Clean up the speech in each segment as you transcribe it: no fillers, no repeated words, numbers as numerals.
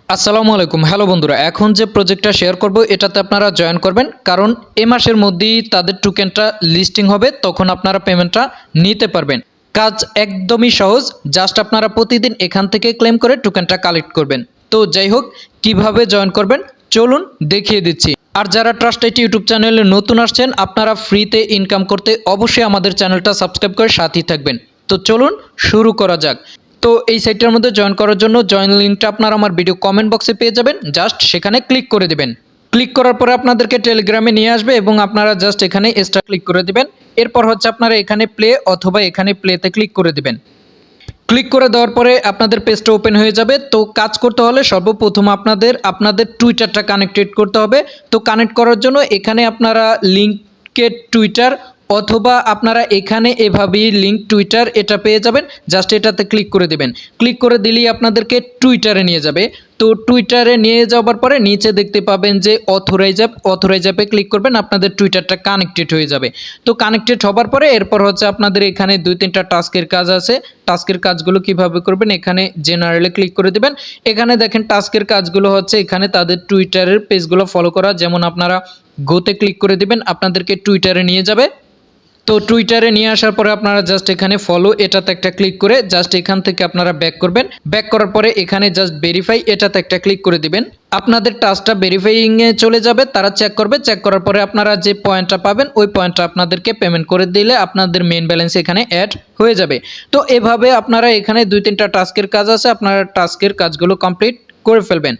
আসসালামু আলাইকুম। হ্যালো বন্ধুরা, এখন যে প্রজেক্টটা শেয়ার করব এটাতে আপনারা জয়েন করবেন, কারণ এ মাসের মধ্যেই তাদের টোকেনটা লিস্টিং হবে, তখন আপনারা পেমেন্টটা নিতে পারবেন। কাজ একদমই সহজ, জাস্ট আপনারা প্রতিদিন এখান থেকে ক্লেম করে টোকেনটা কালেক্ট করবেন। তো যাই হোক, কিভাবে জয়েন করবেন চলুন দেখিয়ে দিচ্ছি। আর যারা ট্রাস্ট আইটি ইউটিউব চ্যানেলে নতুন আসছেন, আপনারা ফ্রিতে ইনকাম করতে অবশ্যই আমাদের চ্যানেলটা সাবস্ক্রাইব করে সাথেই থাকবেন। তো চলুন শুরু করা যাক। তো এই সাইটটার মধ্যে জয়েন করার জন্য জয়েন লিঙ্কটা আপনারা আমার ভিডিও কমেন্ট বক্সে পেয়ে যাবেন, জাস্ট সেখানে ক্লিক করে দেবেন। ক্লিক করার পরে আপনাদেরকে টেলিগ্রামে নিয়ে আসবে এবং আপনারা জাস্ট এখানে স্টার ক্লিক করে দেবেন। এরপর হচ্ছে আপনারা এখানে প্লে অথবা এখানে প্লেতে ক্লিক করে দেবেন। ক্লিক করে দেওয়ার পরে আপনাদের পেজটা ওপেন হয়ে যাবে। তো কাজ করতে হলে সর্বপ্রথম আপনাদের টুইটারটা কানেক্টেড করতে হবে। তো কানেক্ট করার জন্য এখানে আপনারা লিঙ্কের টুইটার অথবা আপনারা এখানে এভাবেই লিঙ্ক টুইটার এটা পেয়ে যাবেন, জাস্ট এটাতে ক্লিক করে দেবেন। ক্লিক করে দিলেই আপনাদেরকে টুইটারে নিয়ে যাবে। তো টুইটারে নিয়ে যাওয়ার পরে নিচে দেখতে পাবেন যে অথরাইজ অ্যাপে ক্লিক করবেন, আপনাদের টুইটারটা কানেক্টেড হয়ে যাবে। তো কানেক্টেড হবার পরে এরপর হচ্ছে আপনাদের এখানে 2-3টা টাস্কের কাজ আছে। টাস্কের কাজগুলো কিভাবে করবেন, এখানে জেনারেলে ক্লিক করে দেবেন। এখানে দেখেন টাস্কের কাজগুলো হচ্ছে এখানে তাদের টুইটারের পেজগুলো ফলো করা, যেমন আপনারা গোতে ক্লিক করে দেবেন, আপনাদেরকে টুইটারে নিয়ে যাবে। তো টুইটারে নিয়ে আসার পরে আপনারা জাস্ট এখানে ফলো এটাতে একটা ক্লিক করে জাস্ট এখান থেকে আপনারা ব্যাক করবেন। ব্যাক করার পরে এখানে জাস্ট ভেরিফাই এটাতে একটা ক্লিক করে দিবেন। আপনাদের টাস্কটা ভেরিফাইংয়ে চলে যাবে, তারা চেক করবে। চেক করার পরে আপনারা যে পয়েন্টটা পাবেন ওই পয়েন্টটা আপনাদেরকে পেমেন্ট করে দিলে আপনাদের মেইন ব্যালেন্স এখানে অ্যাড হয়ে যাবে। তো এভাবে আপনারা এখানে 2-3টা টাস্কের কাজ আছে, আপনারা টাস্কের কাজগুলো কমপ্লিট করে ফেলবেন।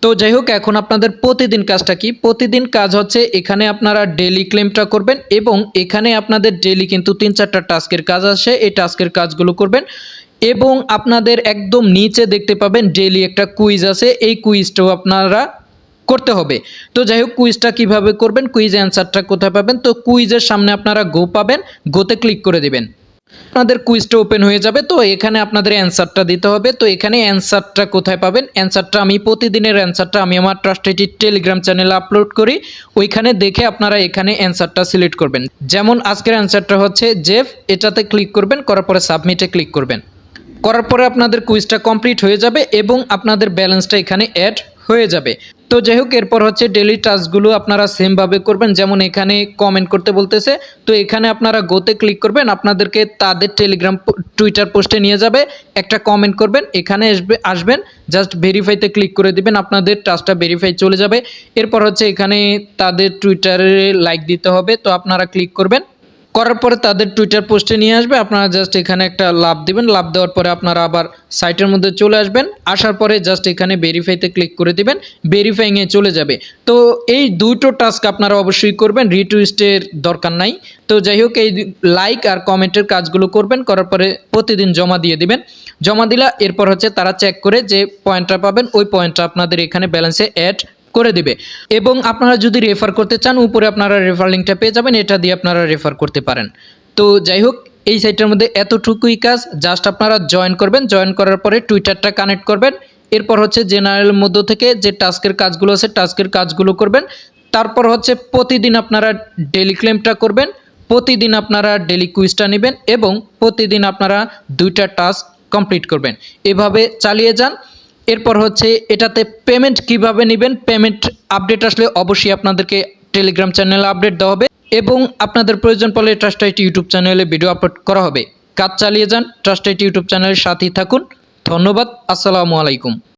তো যাই হোক, এখন আপনাদের প্রতিদিন কাজটা কি? প্রতিদিন কাজ হচ্ছে এখানে আপনারা ডেলি ক্লেমটা করবেন এবং এখানে আপনাদের ডেলি কিন্তু 3-4টা টাস্কের কাজ আসে, এই টাস্কের কাজগুলো করবেন এবং আপনাদের একদম নিচে দেখতে পাবেন ডেলি একটা কুইজ আছে, এই কুইজটাও আপনারা করতে হবে। তো যাই হোক, কুইজটা কিভাবে করবেন, কুইজ অ্যান্সারটা কোথায় পাবেন? তো কুইজের সামনে আপনারা গো পাবেন, গোতে ক্লিক করে দেবেন। আপনাদের কুইজটা ওপেন হয়ে যাবে। তো এখানে আপনাদের অ্যান্সারটা দিতে হবে। তো এখানে অ্যান্সারটা কোথায় পাবেন? অ্যান্সারটা আমি প্রতিদিনের অ্যান্সারটা আমি আমার ট্রাস্ট আইটি টেলিগ্রাম চ্যানেলে আপলোড করি, ওইখানে দেখে আপনারা এখানে অ্যান্সারটা সিলেক্ট করবেন। যেমন আজকের অ্যান্সারটা হচ্ছে জেফ, এটাতে ক্লিক করবেন, করার পরে সাবমিটে ক্লিক করবেন। করার পরে আপনাদের কুইজটা কমপ্লিট হয়ে যাবে এবং আপনাদের ব্যালেন্সটা এখানে অ্যাড হয়ে যাবে। তো যাই হোক, এরপর হচ্ছে ডেলি টাস্কগুলো আপনারা সেমভাবে করবেন। যেমন এখানে কমেন্ট করতে বলতেছে, তো এখানে আপনারা গোতে ক্লিক করবেন, আপনাদেরকে তাদের টেলিগ্রাম টুইটার পোস্টে নিয়ে যাবে, একটা কমেন্ট করবেন, এখানে আসবেন, জাস্ট ভেরিফাইতে ক্লিক করে দিবেন, আপনাদের টাস্কটা ভেরিফাই চলে যাবে। এরপর হচ্ছে এখানে তাদের টুইটারে লাইক দিতে হবে, তো আপনারা ক্লিক করবেন। করার পরে তাদের টুইটার পোস্টে নিয়ে আসবে, আপনারা জাস্ট এখানে একটা লাভ দিবেন। লাভ দেওয়ার পরে আপনারা আবার সাইটের মধ্যে চলে আসবেন, আসার পরে জাস্ট এখানে ভেরিফাইতে ক্লিক করে দিবেন, ভেরিফাইংয়ে চলে যাবে। তো এই দুটো টাস্ক আপনারা অবশ্যই করবেন, রিটুইস্টের দরকার নাই। তো যাই হোক, এই লাইক আর কমেন্টের কাজগুলো করবেন, করার পরে প্রতিদিন জমা দিয়ে দিবেন। জমা দিলা এরপর হচ্ছে তারা চেক করে যে পয়েন্টটা পাবেন ওই পয়েন্টটা আপনাদের এখানে ব্যালেন্সে অ্যাড করে দিবে। এবং আপনারা যদি রেফার করতে চান, উপরে আপনারা রেফার লিঙ্কটা পেয়ে যাবেন, এটা দিয়ে আপনারা রেফার করতে পারেন। তো যাই হোক, এই সাইটের মধ্যে এতটুকুই কাজ, জাস্ট আপনারা জয়েন করবেন। জয়েন করার পরে টুইটারটা কানেক্ট করবেন। এরপর হচ্ছে জেনারেলের মধ্য থেকে যে টাস্কের কাজগুলো আছে টাস্কের কাজগুলো করবেন। তারপর হচ্ছে প্রতিদিন আপনারা ডেলি ক্লেমটা করবেন, প্রতিদিন আপনারা ডেলি কুইজটা নেবেন এবং প্রতিদিন আপনারা 2টা টাস্ক কমপ্লিট করবেন। এভাবে চালিয়ে যান। এরপর হচ্ছে এটাতে পেমেন্ট কিভাবে নেবেন, পেমেন্ট আপডেট আসলে অবশ্যই আপনাদেরকে টেলিগ্রাম চ্যানেলে আপডেট দেওয়া হবে এবং আপনাদের প্রয়োজন পড়লে ট্রাস্ট আইটি ইউটিউব চ্যানেলে ভিডিও আপলোড করা হবে। কাজ চালিয়ে যান, ট্রাস্ট আইটি ইউটিউব চ্যানেলের সাথেই থাকুন। ধন্যবাদ। আসসালামু আলাইকুম।